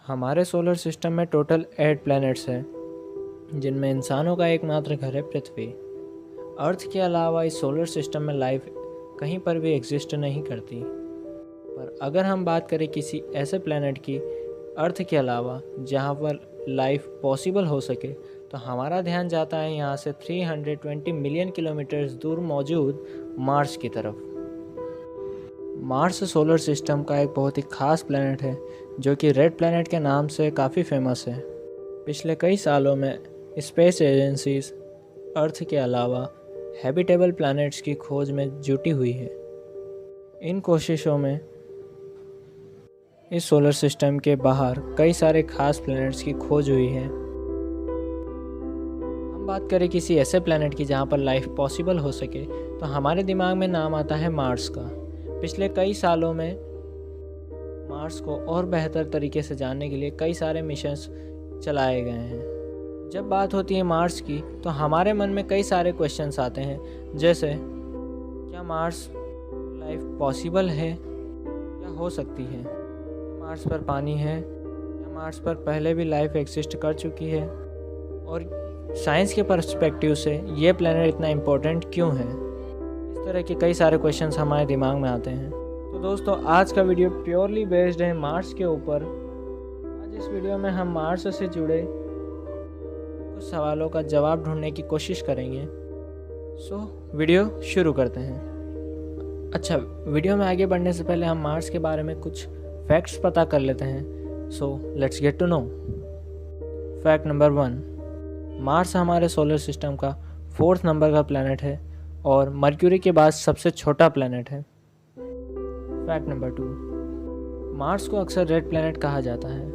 हमारे solar system में total 8 planets हैं, जिनमें इंसानों का एकमात्र घर है पृथ्वी। अर्थ के अलावा इस सोलर सिस्टम में लाइफ कहीं पर भी एग्जिस्ट नहीं करती। पर अगर हम बात करें किसी ऐसे प्लैनेट की अर्थ के अलावा जहां पर लाइफ पॉसिबल हो सके, तो हमारा ध्यान जाता है यहाँ से 320 मिलियन किलोमीटर्स दूर मौजूद मार्स की तरफ। मार्स सोलर सिस्टम का एक बहुत ही ख़ास प्लैनेट है, जो कि रेड प्लैनेट के नाम से काफ़ी फेमस है। पिछले कई सालों में स्पेस एजेंसीज अर्थ के अलावा हैबिटेबल प्लैनेट्स की खोज में जुटी हुई है। इन कोशिशों में इस सोलर सिस्टम के बाहर कई सारे खास प्लैनेट्स की खोज हुई है। हम बात करें किसी ऐसे प्लैनेट की जहां पर लाइफ पॉसिबल हो सके, तो हमारे दिमाग में नाम आता है मार्स का। पिछले कई सालों में मार्स को और बेहतर तरीके से जानने के लिए कई सारे मिशंस चलाए गए हैं। जब बात होती है मार्स की, तो हमारे मन में कई सारे क्वेश्चंस आते हैं, जैसे क्या मार्स लाइफ पॉसिबल है या हो सकती है? मार्स पर पानी है? क्या मार्स पर पहले भी लाइफ एग्जिस्ट कर चुकी है? और साइंस के पर्सपेक्टिव से ये प्लैनेट इतना इम्पोर्टेंट क्यों है? इस तरह के कई सारे क्वेश्चंस हमारे दिमाग में आते हैं। तो दोस्तों, आज का वीडियो प्योरली बेस्ड है मार्स के ऊपर। आज इस वीडियो में हम मार्स से जुड़े कुछ सवालों का जवाब ढूंढने की कोशिश करेंगे। वीडियो शुरू करते हैं। अच्छा, वीडियो में आगे बढ़ने से पहले हम मार्स के बारे में कुछ फैक्ट्स पता कर लेते हैं। Let's get to know. Fact number 1, Mars हमारे सोलर सिस्टम का 4th नंबर का प्लैनेट है और मर्क्यूरी के बाद सबसे छोटा प्लैनेट है। फैक्ट नंबर 2, मार्स को अक्सर रेड प्लैनेट कहा जाता है।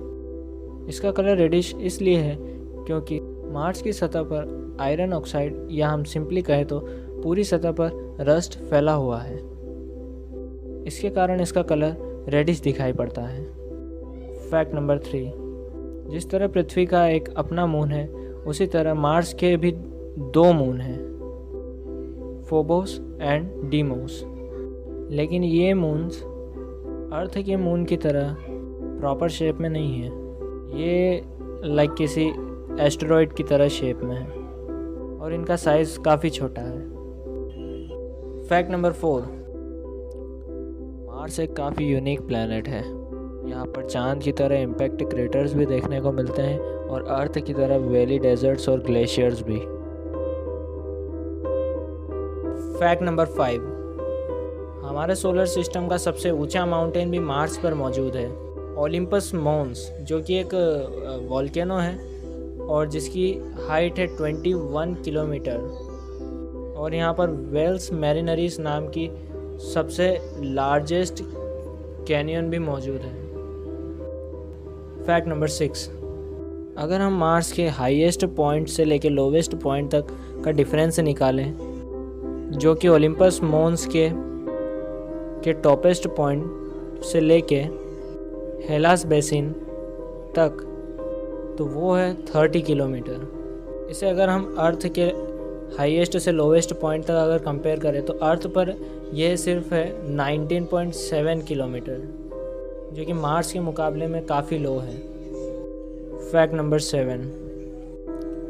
इसका कलर रेडिश इसलिए है क्योंकि मार्स की सतह पर आयरन ऑक्साइड, या हम सिंपली कहें तो पूरी सतह पर रस्ट फैला हुआ है। इसके कारण इसका कलर रेडिश दिखाई पड़ता है। फैक्ट नंबर 3, जिस तरह पृथ्वी का एक अपना मून है, उसी तरह मार्स के भी 2 मून हैं, फोबोस एंड डीमोस। लेकिन ये मून्स अर्थ के मून की तरह प्रॉपर शेप में नहीं है। ये लाइक किसी एस्टेरॉयड की तरह शेप में है और इनका साइज़ काफ़ी छोटा है। फैक्ट नंबर 4, मार्स एक काफ़ी यूनिक प्लैनेट है। यहाँ पर चांद की तरह इम्पैक्ट क्रेटर्स भी देखने को मिलते हैं और अर्थ की तरह वैली डेजर्ट्स और ग्लेशियर्स भी। फैक्ट नंबर 5, हमारे सोलर सिस्टम का सबसे ऊंचा माउंटेन भी मार्स पर मौजूद है, ओलिम्पस मोन्स, जो कि एक वॉल्केनो है और जिसकी हाइट है 21 किलोमीटर। और यहाँ पर वेल्स मैरिनरीज नाम की सबसे लार्जेस्ट कैनियन भी मौजूद है। फैक्ट नंबर 6, अगर हम मार्स के हाईएस्ट पॉइंट से लेकर लोवेस्ट पॉइंट तक का डिफरेंस निकालें, जो कि ओलिम्पस मोन्स के टॉपेस्ट पॉइंट से लेके हेलास बेसिन तक, तो वो है 30 किलोमीटर। इसे अगर हम अर्थ के हाईएस्ट से लोवेस्ट पॉइंट तक अगर कंपेयर करें, तो अर्थ पर यह सिर्फ है 19.7 किलोमीटर, जो कि मार्स के मुकाबले में काफ़ी लो है। फैक्ट नंबर 7,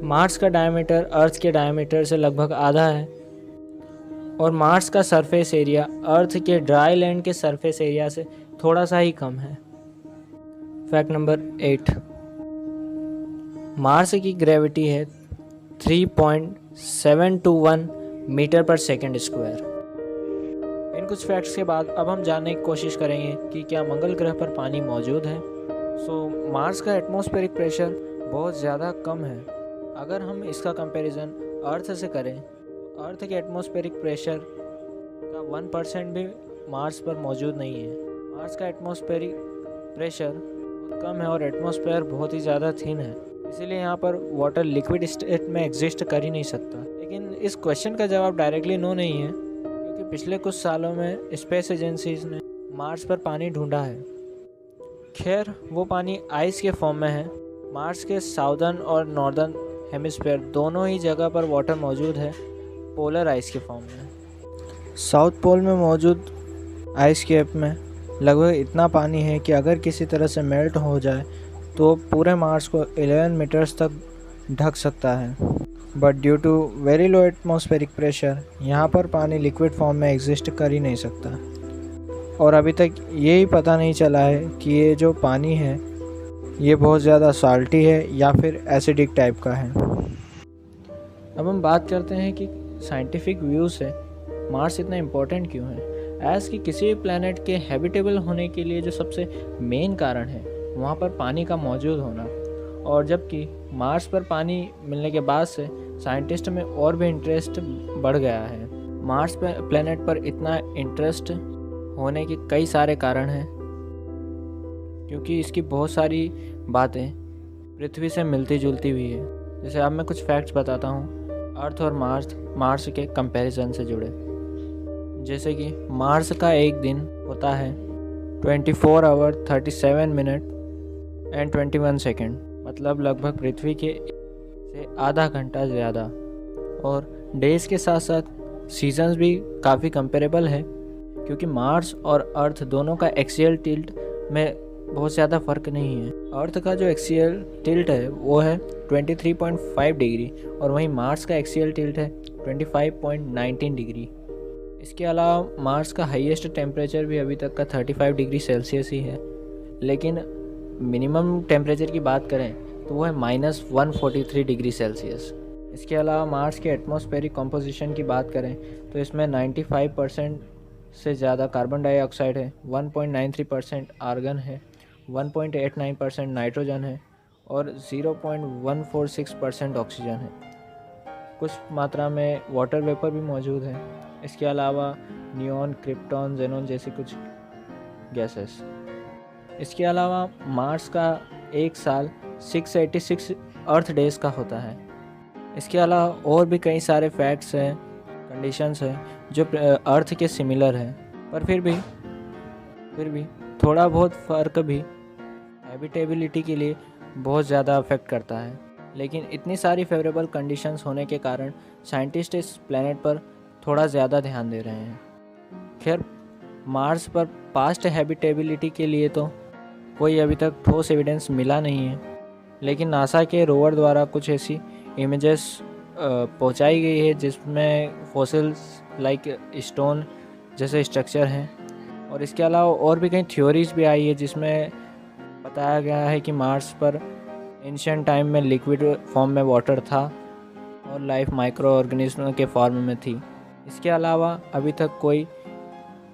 मार्स का डायमीटर अर्थ के डायमीटर से लगभग आधा है और मार्स का सरफेस एरिया अर्थ के ड्राई लैंड के सरफेस एरिया से थोड़ा सा ही कम है। फैक्ट नंबर 8, मार्स की ग्रेविटी है 3.721 मीटर पर सेकेंड स्क्वायर। इन कुछ फैक्ट्स के बाद अब हम जानने की कोशिश करेंगे कि क्या मंगल ग्रह पर पानी मौजूद है। मार्स का एटमॉस्फेरिक प्रेशर बहुत ज़्यादा कम है। अगर हम इसका कंपैरिजन अर्थ से करें, तो अर्थ के एटमॉस्फेरिक प्रेशर का 1% भी मार्स पर मौजूद नहीं है। मार्स का एटमॉस्फेरिक प्रेशर बहुत कम है और एटमॉस्फेयर बहुत ही ज़्यादा थिन है, इसीलिए यहाँ पर वाटर लिक्विड स्टेट में एग्जिस्ट कर ही नहीं सकता। लेकिन इस क्वेश्चन का जवाब डायरेक्टली नो नहीं है, क्योंकि पिछले कुछ सालों में स्पेस एजेंसीज ने मार्स पर पानी ढूंढा है। खैर, वो पानी आइस के फॉर्म में है। मार्स के साउदर्न और नॉर्दर्न हेमिस्फीयर दोनों ही जगह पर वाटर मौजूद है, पोलर आइस के फॉर्म में। साउथ पोल में मौजूद आइस कैप में लगभग इतना पानी है कि अगर किसी तरह से मेल्ट हो जाए तो पूरे मार्स को 11 मीटर्स तक ढक सकता है। But due to very low atmospheric pressure यहाँ पर पानी लिक्विड फॉर्म में एग्जिस्ट कर ही नहीं सकता। और अभी तक यही पता नहीं चला है कि ये जो पानी है ये बहुत ज़्यादा साल्टी है या फिर एसिडिक टाइप का है। अब हम बात करते हैं कि साइंटिफिक व्यू से मार्स इतना इम्पोर्टेंट क्यों है। ऐस कि किसी भी प्लैनेट के हैबिटेबल होने के लिए जो सबसे मेन कारण है वहाँ पर पानी का मौजूद होना, और जबकि मार्स पर पानी मिलने के बाद से साइंटिस्ट में और भी इंटरेस्ट बढ़ गया है। मार्स प्लैनेट पर इतना इंटरेस्ट होने के कई सारे कारण हैं, क्योंकि इसकी बहुत सारी बातें पृथ्वी से मिलती जुलती हुई है। जैसे अब मैं कुछ फैक्ट्स बताता हूँ अर्थ और मार्स के कंपैरिजन से जुड़े। जैसे कि मार्स का एक दिन होता है 24 आवर 37 मिनट एंड 21 सेकेंड, मतलब लगभग पृथ्वी के से आधा घंटा ज़्यादा। और डेज़ के साथ साथ सीजन्स भी काफ़ी कंपेरेबल है, क्योंकि मार्स और अर्थ दोनों का एक्सियल टिल्ट में बहुत ज़्यादा फ़र्क नहीं है। अर्थ का जो एक्सियल टिल्ट है वो है 23.5 डिग्री और वहीं मार्स का एक्सियल टिल्ट है 25.19 डिग्री। इसके अलावा मार्स का हाईएस्ट टेम्परेचर भी अभी तक का 35 डिग्री सेल्सियस ही है, लेकिन मिनिमम टेम्परेचर की बात करें तो वो है -143 डिग्री सेल्सियस। इसके अलावा मार्स के एटमॉस्फेरिक कॉम्पोजिशन की बात करें तो इसमें 95% से ज़्यादा कार्बन डाइऑक्साइड है, 1.93% आर्गन है, 1.89% नाइट्रोजन है और 0.146% ऑक्सीजन है। कुछ मात्रा में वाटर वेपर भी मौजूद है। इसके अलावा नियॉन, क्रिप्टॉन, जेनॉन जैसी कुछ गैसेस। इसके अलावा मार्स का एक साल 686 अर्थ डेज का होता है। इसके अलावा और भी कई सारे फैक्ट्स हैं, कंडीशंस हैं जो अर्थ के सिमिलर हैं, पर फिर भी थोड़ा बहुत फ़र्क भी हैबिटेबिलिटी के लिए बहुत ज़्यादा अफेक्ट करता है। लेकिन इतनी सारी फेवरेबल कंडीशंस होने के कारण साइंटिस्ट इस प्लैनेट पर थोड़ा ज़्यादा ध्यान दे रहे हैं। खैर, मार्स पर पास्ट हैबिटेबिलिटी के लिए तो कोई अभी तक ठोस एविडेंस मिला नहीं है, लेकिन नासा के रोवर द्वारा कुछ ऐसी इमेजेस पहुंचाई गई है जिसमें फॉसिल्स लाइक स्टोन जैसे स्ट्रक्चर हैं। और इसके अलावा और भी कई थ्योरीज भी आई है जिसमें बताया गया है कि मार्स पर एंशिएंट टाइम में लिक्विड फॉर्म में वाटर था और लाइफ माइक्रो ऑर्गेनिज्म के फॉर्म में थी। इसके अलावा अभी तक कोई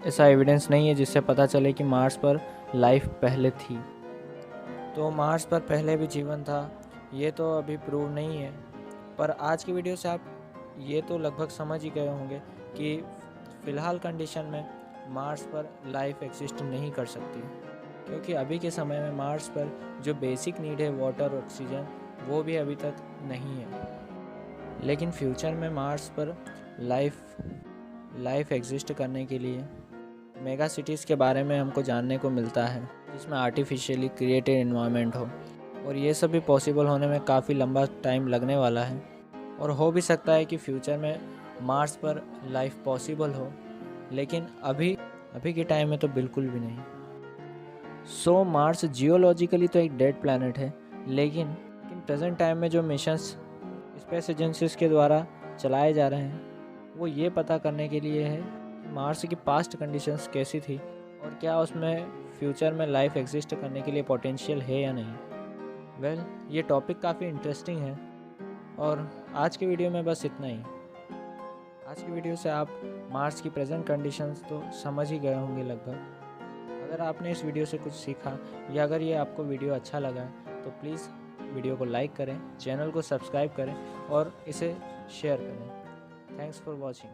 ऐसा एविडेंस नहीं है जिससे पता चले कि मार्स पर लाइफ पहले थी। तो मार्स पर पहले भी जीवन था, ये तो अभी प्रूव नहीं है, पर आज की वीडियो से आप ये तो लगभग समझ ही गए होंगे कि फ़िलहाल कंडीशन में मार्स पर लाइफ एग्जिस्ट नहीं कर सकती, क्योंकि अभी के समय में मार्स पर जो बेसिक नीड है वाटर, ऑक्सीजन, वो भी अभी तक नहीं है। लेकिन फ्यूचर में मार्स पर लाइफ एग्जिस्ट करने के लिए मेगा सिटीज़ के बारे में हमको जानने को मिलता है, जिसमें आर्टिफिशियली क्रिएटेड एनवायरनमेंट हो, और ये सब भी पॉसिबल होने में काफ़ी लंबा टाइम लगने वाला है। और हो भी सकता है कि फ्यूचर में मार्स पर लाइफ पॉसिबल हो, लेकिन अभी के टाइम में तो बिल्कुल भी नहीं। सो मार्स जियोलॉजिकली तो एक डेड प्लैनेट है, लेकिन प्रेजेंट टाइम में जो मिशंस स्पेस एजेंसीज के द्वारा चलाए जा रहे हैं वो ये पता करने के लिए है कि मार्स की पास्ट कंडीशंस कैसी थी और क्या उसमें फ्यूचर में लाइफ एग्जिस्ट करने के लिए पोटेंशियल है या नहीं। ये टॉपिक काफ़ी इंटरेस्टिंग है और आज की वीडियो में बस इतना ही। आज की वीडियो से आप मार्स की प्रेजेंट कंडीशंस तो समझ ही गए होंगे लगभग। अगर आपने इस वीडियो से कुछ सीखा या अगर ये आपको वीडियो अच्छा लगा तो प्लीज़ वीडियो को लाइक करें, चैनल को सब्सक्राइब करें और इसे शेयर करें। Thanks for watching.